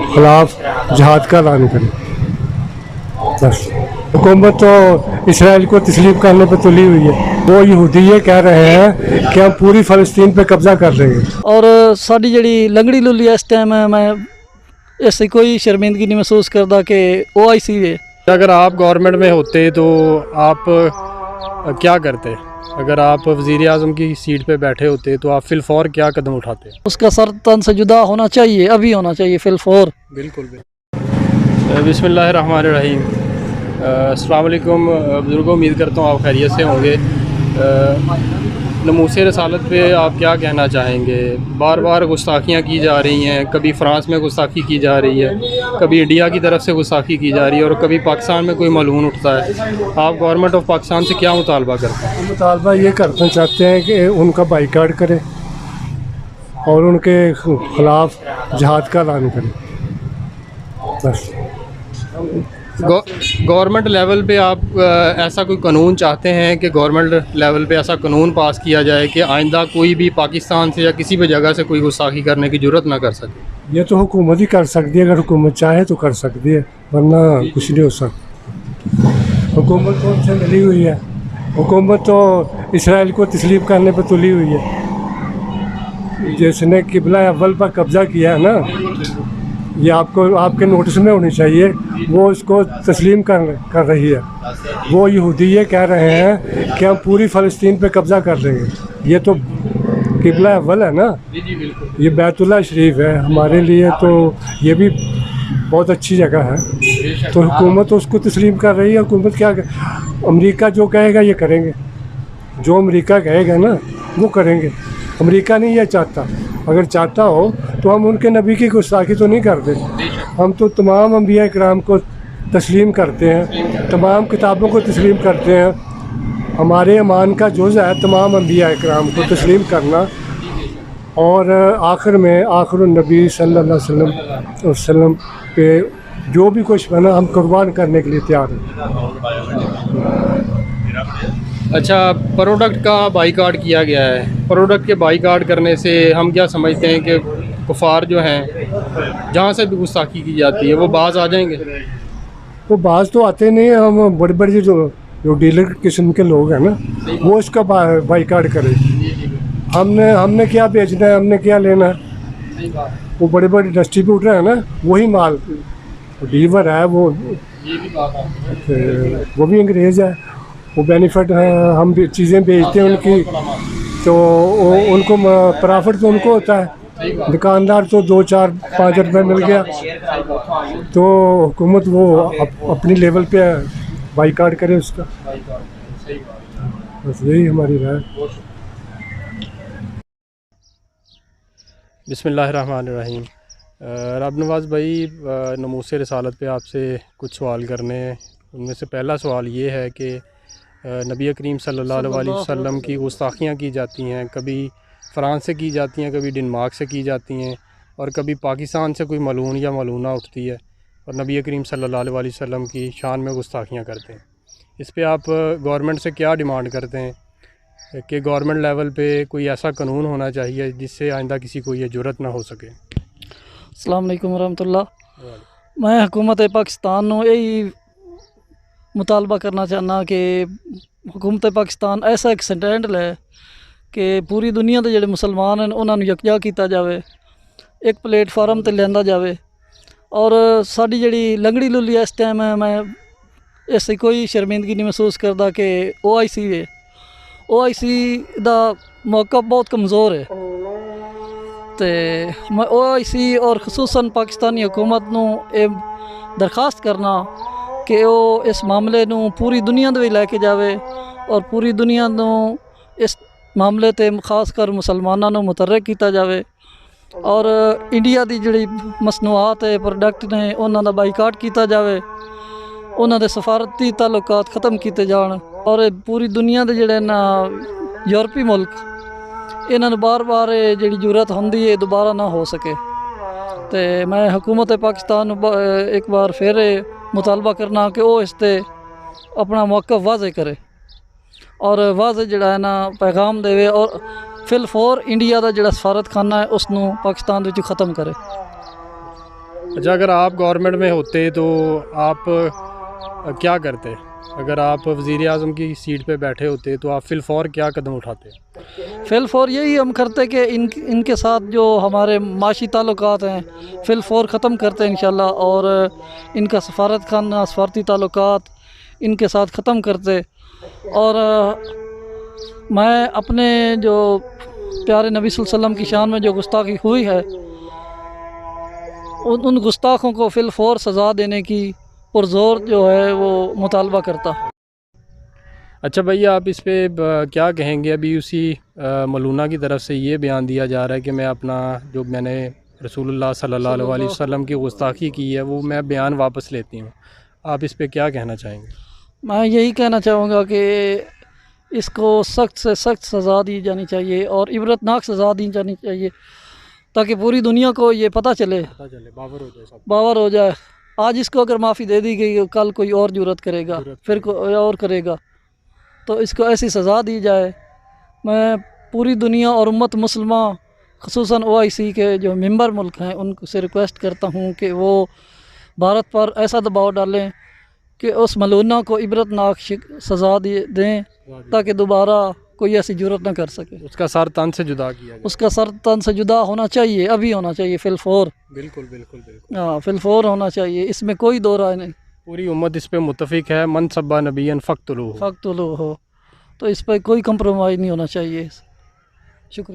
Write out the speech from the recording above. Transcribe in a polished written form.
खिलाफ जहाद का ऐलान करें। बस हुकूमत तो इसराइल को तस्लीम करने पर तुली हुई है। वो यहूदी ये कह रहे हैं कि हम पूरी फ़लस्तीन पे कब्ज़ा कर लेंगे। और साडी ਜਿਹੜੀ ਲੰਗੜੀ ਲੁੱਲੀ ਇਸ ਟਾਈਮ मैं ऐसी कोई शर्मिंदगी नहीं महसूस करता कि OIC है। अगर आप गवर्नमेंट में होते तो आप क्या करते? अगर आप वज़ीर आज़म की सीट पे बैठे होते तो आप फिलफौर क्या कदम उठाते? उसका सर तन से जुदा होना चाहिए, अभी होना चाहिए फिलफौर। बिल्कुल बिस्मिल्लाहिर्रहमानिर्रहीम। अस्सलाम वालेकुम बुज़ुर्गों, उम्मीद करता हूँ आप खैरियत से होंगे। नमूसे रसालत पे आप क्या कहना चाहेंगे? बार बार गुस्ताखियाँ की जा रही हैं, कभी फ़्रांस में गुस्ताखी की जा रही है, कभी इंडिया की तरफ से गुस्ताखी की जा रही है और कभी पाकिस्तान में कोई मलून उठता है। आप गवर्नमेंट ऑफ पाकिस्तान से क्या मुतालबा करते हैं? मुतालबा ये करना चाहते हैं कि उनका बाइकाट करें और उनके ख़िलाफ़ जहाद का ऐलान करें। बस गवर्नमेंट लेवल पे आप ऐसा कोई कानून चाहते हैं कि गवर्नमेंट लेवल पे ऐसा कानून पास किया जाए कि आइंदा कोई भी पाकिस्तान से या किसी भी जगह से कोई गुस्ताखी करने की ज़रूरत ना कर सके? ये तो हुकूमत ही कर सकती है, अगर हुकूमत चाहे तो कर सकती है, वरना कुछ नहीं हो सकता। हुकूमत तो उनसे मिली हुई है। हुकूमत तो इसराइल को तस्लीम करने पर तुली हुई है। जिसने किबला अव्वल पर कब्ज़ा किया है ना, ये आपको आपके नोटिस में होनी चाहिए, वो इसको तस्लीम कर रही है। वो यहूदी ये कह रहे हैं कि हम पूरी फ़लस्तीन पे कब्ज़ा कर लेंगे। ये तो किबला अव्वल है ना, ये बैतुल्लाह शरीफ है हमारे लिए, तो ये भी बहुत अच्छी जगह है। तो हुकूमत तो उसको तस्लीम कर रही है। हुकूमत क्या, अमेरिका जो कहेगा ये करेंगे, जो अमेरिका कहेगा ना वो करेंगे। अमेरिका नहीं ये चाहता, अगर चाहता हो तो हम उनके नबी की गुस्ताखी तो नहीं करते। हम तो तमाम अंबिया इकराम को तस्लीम करते हैं, तमाम किताबों को तस्लीम करते हैं। हमारे ईमान का जुज़ है तमाम अंबिया इकराम को तस्लीम करना। और आखिर में आखिरुन्नबी सल्लल्लाहु अलैहि वसल्लम पे जो भी कुछ बना हम कुर्बान करने के लिए तैयार हैं। अच्छा, प्रोडक्ट का बाइकाट किया गया है। प्रोडक्ट के बाइकाट करने से हम क्या समझते हैं कि कुफार जो हैं जहाँ से भी गुस्ताखी की जाती है वो बाज आ जाएंगे? वो बाज तो आते नहीं हैं। हम बड़े बड़े जो डीलर किस्म के लोग हैं ना, वो इसका बाइकाट करें। हमने क्या बेचना है, हमने क्या लेना है? वो बड़े बड़े डिस्ट्रीब्यूटर हैं ना, वही माल डीलर है, वो भी अंग्रेज़ है, वो बेनिफिट है। हम भी चीज़ें बेचते हैं उनकी, तो उनको प्रॉफिट तो उनको होता है। दुकानदार तो 2, 4, 5 रुपये मिल गया, तो हुकूमत वो अपनी लेवल पे बाइकाट करे उसका। बस यही हमारी राय। बिस्मिल्लाहिर्रहमानिर्रहीम। रब नवाज़ भाई, नमूसे रसालत पे आपसे कुछ सवाल करने हैं। उनमें से पहला सवाल ये है कि नबी करीम सल्लल्लाहु अलैहि वसल्लम की गुस्ताखियाँ की जाती हैं, कभी फ़्रांस से की जाती हैं, कभी डेनमार्क से की जाती हैं और कभी पाकिस्तान से कोई मलून या मलूना उठती है और नबी करीम सल्लल्लाहु अलैहि वसल्लम की शान में गुस्ताखियाँ करते हैं। इस पे आप गवर्नमेंट से क्या डिमांड करते हैं कि गवर्नमेंट लेवल पे कोई ऐसा कानून होना चाहिए जिससे आइंदा किसी को ये जुर्रत ना हो सके? अस्सलाम वालेकुम रहमतुल्लाह। मैं हुकूमत पाकिस्तान नूं यही मुतालबा करना चाहना कि हुकूमत पाकिस्तान ऐसा एक स्टैंड लै कि पूरी दुनिया के जिहड़े मुसलमान हैं उन्होंने यकजा किया जाए, एक प्लेटफार्म ते लिआंदा जाए। और साडी जिहड़ी लंगड़ी लुली इस टाइम मैं ऐसी कोई शर्मिंदगी नहीं महसूस करता कि OIC है। OIC दा मौका बहुत कमज़ोर है, तो मैं OIC और खसूसन पाकिस्तानी हुकूमत नूं ये दरखास्त करना कि वो इस मामले नूं पूरी दुनिया दे विच लैके जावे और पूरी दुनिया नूं इस मामले ते खास कर मुसलमानां नूं मुतर्रक किया जाए। और इंडिया की जिहड़ी मसनूआत है, प्रोडक्ट ने, उन्हां दा बाइकाट किया जाए, उन्हां दे सफारती ताल्लुकात ख़त्म किए जाण और पूरी दुनिया के जिहड़े ना यूरोपी मुल्क इन्हां नूं बार बार जिहड़ी जरूरत होंदी है दोबारा ना हो सके। तो मैं हुकूमत पाकिस्तान एक बार फिर मुतालबा करना कि वो इस ते अपना मौक़िफ़ वाज़े करे और वाज़े जिहड़ा है ना पैगाम देवे और फिलफौर इंडिया का जिहड़ा सफारतखाना है उसनूं पाकिस्तान विच ख़त्म करे। اچھا، اگر آپ گورنمنٹ میں ہوتے تو آپ کیا کرتے؟ اگر آپ وزیر اعظم کی سیٹ پہ بیٹھے ہوتے تو آپ فی الفور کیا قدم اٹھاتے؟ فی الفور یہی ہم کرتے کہ ان کے ساتھ جو ہمارے معاشی تعلقات ہیں فی الفور ختم کرتے ہیں انشاءاللہ، اور ان کا سفارت خانہ سفارتی تعلقات ان کے ساتھ ختم کرتے، اور میں اپنے جو پیارے نبی صلی اللہ علیہ وسلم کی شان میں جو گستاخی ہوئی ہے ان گستاخوں کو فی الفور سزا دینے کی پرزور جو ہے وہ مطالبہ کرتا۔ اچھا بھائی، آپ اس پہ کیا کہیں گے؟ ابھی اسی ملونہ کی طرف سے یہ بیان دیا جا رہا ہے کہ میں نے رسول اللہ صلی اللہ علیہ وسلم کی گستاخی کی ہے وہ میں بیان واپس لیتی ہوں، آپ اس پہ کیا کہنا چاہیں گے؟ میں یہی کہنا چاہوں گا کہ اس کو سخت سے سخت سزا دی جانی چاہیے اور عبرتناک سزا دی جانی چاہیے، تاکہ پوری دنیا کو یہ پتہ چلے، باور ہو جائے سب، باور ہو جائے۔ آج اس کو اگر معافی دے دی گئی کل کوئی اور جرات کرے گا، پھر کوئی اور کرے گا، تو اس کو ایسی سزا دی جائے۔ میں پوری دنیا اور امت مسلمہ خصوصاً OIC کے جو ممبر ملک ہیں ان سے ریکویسٹ کرتا ہوں کہ وہ بھارت پر ایسا دباؤ ڈالیں کہ اس ملونہ کو عبرتناک سزا دیں تاکہ دوبارہ کوئی ایسی جرات نہ کر سکے۔ اس کا سر تن سے جدا کیا جائے، اس کا سر تن سے جدا ہونا چاہیے، ابھی ہونا چاہیے، فی الفور۔ بالکل بالکل بالکل، ہاں، فی الفور ہونا چاہیے، اس میں کوئی دو رائے نہیں۔ پوری امت اس پہ متفق ہے، من سبا نبیًا فاقتلوہ، فقط لو ہو، تو اس پہ کوئی کمپرومائز نہیں ہونا چاہیے۔ شکریہ۔